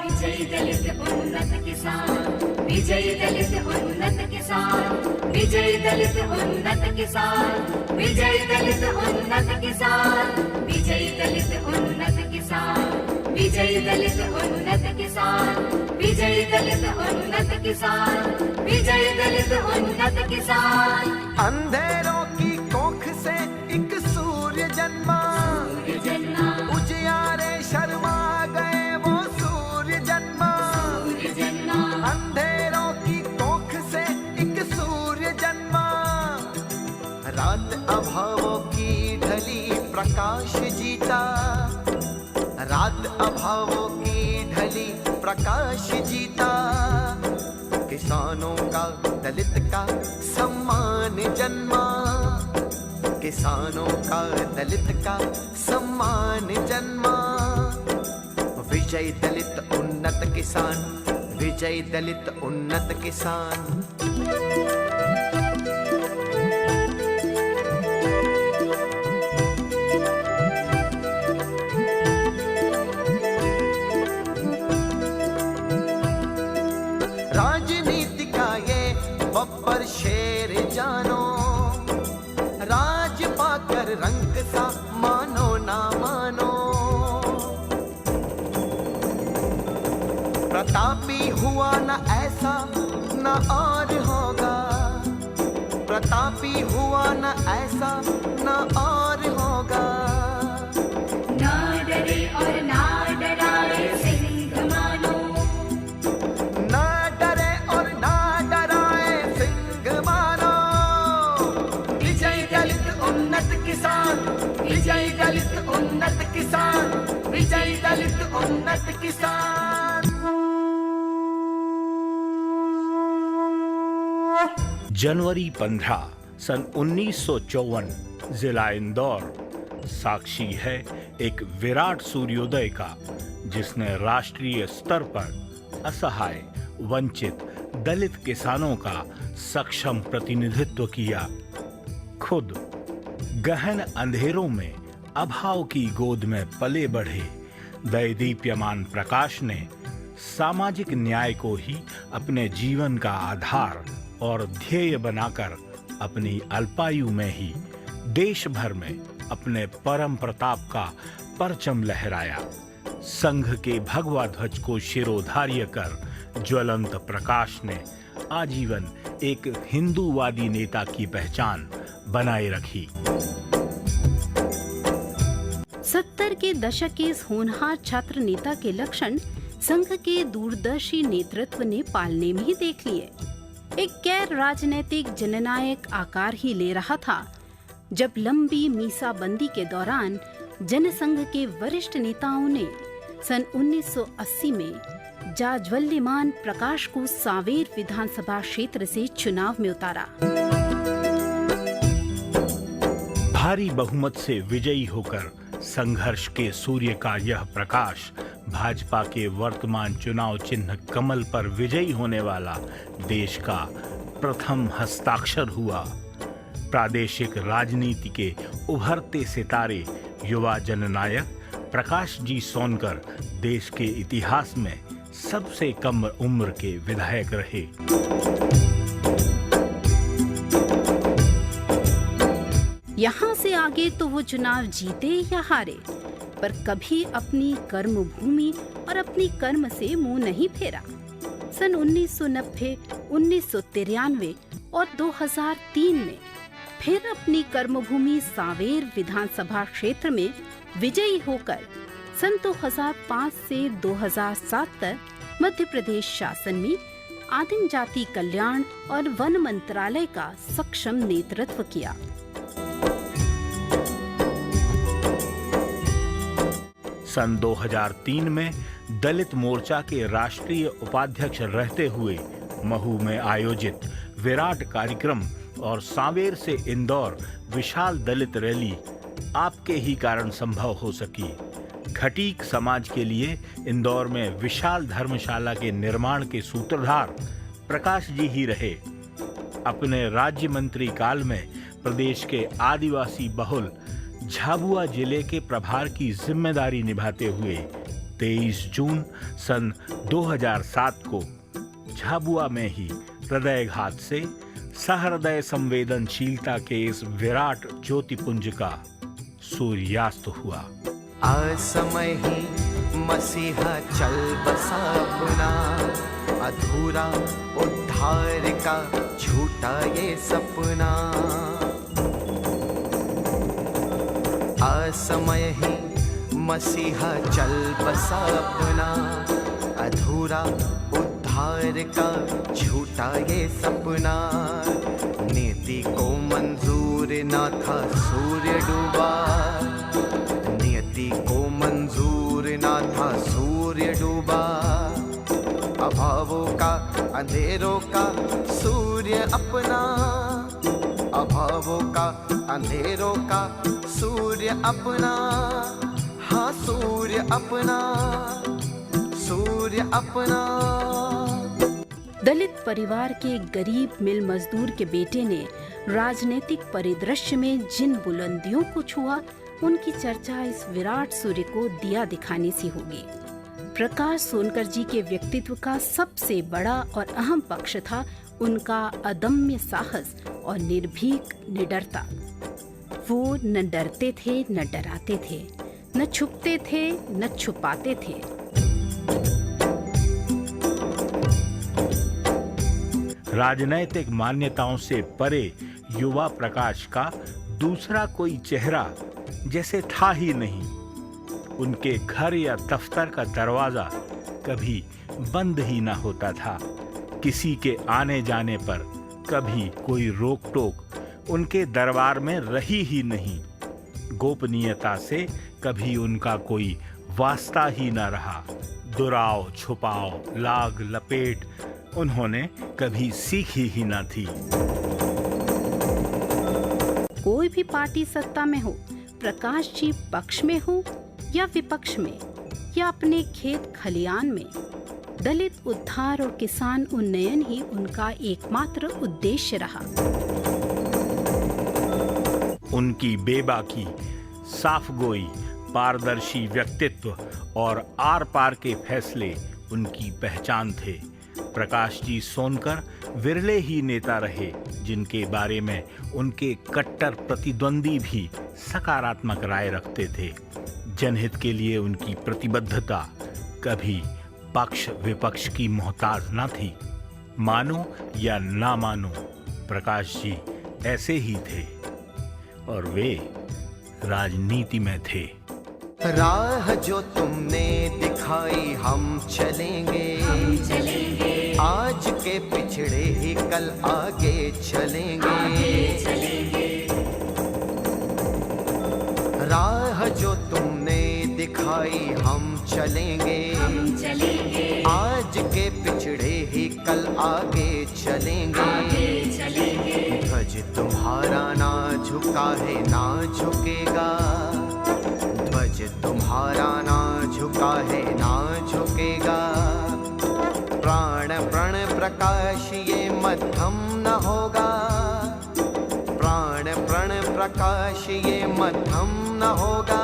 विजयी दलित उन्नत किसान, विजयी दलित उन्नत किसान, विजयी दलित उन्नत किसान, विजयी दलित उन्नत किसान, विजयी दलित उन्नत किसान, विजयी दलित उन्नत किसान, विजयी दलित उन्नत किसान, विजयी दलित उन्नत किसान। अंधेरों की कोख से एक सूर्य जन्मा, सूर्य जन्मा, उजियारे शर्मा गए वो सूर्य जन्मा, सूर्य जन्मा, अंधेरों की कोख से एक सूर्य जन्मा। रात अभावों की ढली प्रकाश जीता, रात अभावों की ढली प्रकाश जीता। किसानों का दलित का सम्मान जन्मा, किसानों का दलित का सम्मान जन्मा। विजय दलित उन्नत किसान, विजय दलित उन्नत किसान। राजनीति का ये बब्बर शेर जानो, राज पाकर रंग सा मानो ना मानो। प्रतापी हुआ न ऐसा न और होगा, प्रतापी हुआ न ऐसा न और होगा। ना डरे और ना डराए सिंह मानो, ना डरे और ना डराए सिंह मानो। विजय दलित उन्नत किसान, विजय दलित उन्नत किसान, विजय दलित उन्नत किसान। जनवरी 15 सन 1954 जिला इंदौर साक्षी है एक विराट सूर्योदय का, जिसने राष्ट्रीय स्तर पर असहाय वंचित दलित किसानों का सक्षम प्रतिनिधित्व किया। खुद गहन अंधेरों में अभाव की गोद में पले बढ़े दैदीप्यमान प्रकाश ने सामाजिक न्याय को ही अपने जीवन का आधार और ध्येय बनाकर अपनी अल्पायु में ही देश भर में अपने परम प्रताप का परचम लहराया। संघ के भगवा ध्वज को शिरोधार्य कर ज्वलंत प्रकाश ने आजीवन एक हिंदूवादी नेता की पहचान बनाए रखी। 70 के दशक के इस होनहार छात्र नेता के लक्षण संघ के दूरदर्शी नेतृत्व ने पालने में ही देख लिए। एक गैर राजनीतिक जननायक आकार ही ले रहा था जब लंबी मीसाबंदी के दौरान जनसंघ के वरिष्ठ नेताओं ने सन 1980 में जाज्वल्यमान प्रकाश को सांवेर विधानसभा क्षेत्र से चुनाव में उतारा। भारी बहुमत से विजयी होकर संघर्ष के सूर्य का यह प्रकाश भाजपा के वर्तमान चुनाव चिन्ह कमल पर विजयी होने वाला देश का प्रथम हस्ताक्षर हुआ। प्रादेशिक राजनीति के उभरते सितारे युवा जननायक प्रकाश जी सोनकर देश के इतिहास में सबसे कम उम्र के विधायक रहे। यहाँ से आगे तो वो चुनाव जीते या हारे, पर कभी अपनी कर्म भूमि और अपनी कर्म से मुंह नहीं फेरा। सन 1990, 1993 और 2003 में फिर अपनी कर्मभूमि सांवेर विधानसभा क्षेत्र में विजयी होकर सन 2005 से 2007 तक मध्य प्रदेश शासन में आदिम जाति कल्याण और वन मंत्रालय का सक्षम नेतृत्व किया। सन 2003 में दलित मोर्चा के राष्ट्रीय उपाध्यक्ष रहते हुए महू में आयोजित विराट कार्यक्रम और सांवेर से इंदौर विशाल दलित रैली आपके ही कारण संभव हो सकी। खटीक समाज के लिए इंदौर में विशाल धर्मशाला के निर्माण के सूत्रधार प्रकाश जी ही रहे। अपने राज्य मंत्री काल में प्रदेश के आदिवासी बहुल झाबुआ जिले के प्रभार की जिम्मेदारी निभाते हुए 23 जून सन 2007 को झाबुआ में ही हृदयघात से सहृदय संवेदनशीलता के इस विराट ज्योतिपुंज का सूर्यास्त हुआ। असमय ही मसीहा चल बसा अपना, अधूरा उद्धार का झूठा ये सपना। असमय ही मसीहा चल बसा अपना, अधूरा उद्धार का झूठा ये सपना। नीति को मंजूर ना था सूर्य डूबा, नियति को मंजूर ना था सूर्य डूबा। अभावों का अंधेरों का सूर्य अपना, अभावों का अंधेरों का सूर्य अपना। हाँ सूर्य अपना, सूर्य अपना। दलित परिवार के गरीब मिल मजदूर के बेटे ने राजनीतिक परिदृश्य में जिन बुलंदियों को छुआ, उनकी चर्चा इस विराट सूर्य को दिया दिखाने सी होगी। प्रकाश सोनकर जी के व्यक्तित्व का सबसे बड़ा और अहम पक्ष था उनका अदम्य साहस और निर्भीक निडरता। वो न डरते थे न डराते थे, न छुपते थे न छुपाते थे। राजनैतिक मान्यताओं से परे युवा प्रकाश का दूसरा कोई चेहरा जैसे था ही नहीं। उनके घर या दफ्तर का दरवाजा कभी बंद ही ना होता था। किसी के आने जाने पर कभी कोई रोक टोक उनके दरबार में रही ही नहीं। गोपनीयता से कभी उनका कोई वास्ता ही ना रहा। दुराव छुपाव लाग लपेट उन्होंने कभी सीखी ही ना थी। कोई भी पार्टी सत्ता में हो, प्रकाश जी पक्ष में हो या विपक्ष में या अपने खेत खलियान में, दलित उद्धार और किसान उन्नयन ही उनका एकमात्र उद्देश्य रहा। उनकी बेबाकी, साफगोई, पारदर्शी व्यक्तित्व और आर पार के फैसले उनकी पहचान थे। प्रकाश जी सोनकर विरले ही नेता रहे जिनके बारे में उनके कट्टर प्रतिद्वंदी भी सकारात्मक राय रखते थे। जनहित के लिए उनकी प्रतिबद्धता कभी पक्ष विपक्ष की मोहताज न थी। मानो या ना मानो, प्रकाश जी ऐसे ही थे और वे राजनीति में थे। राह जो तुमने दिखाई हम चलेंगे, आज के पिछड़े ही कल आगे चलेंगे। राह जो तुमने दिखाई हम चलेंगे, आज के पिछड़े ही कल आगे चलेंगे। ध्वज तुम्हारा ना झुका है ना झुकेगा, ध्वज तुम्हारा ना झुका है ना झुकेगा। प्राण प्रण प्रकाश ये मध्यम न होगा, प्राण प्रण प्रकाश ये मध्यम न होगा।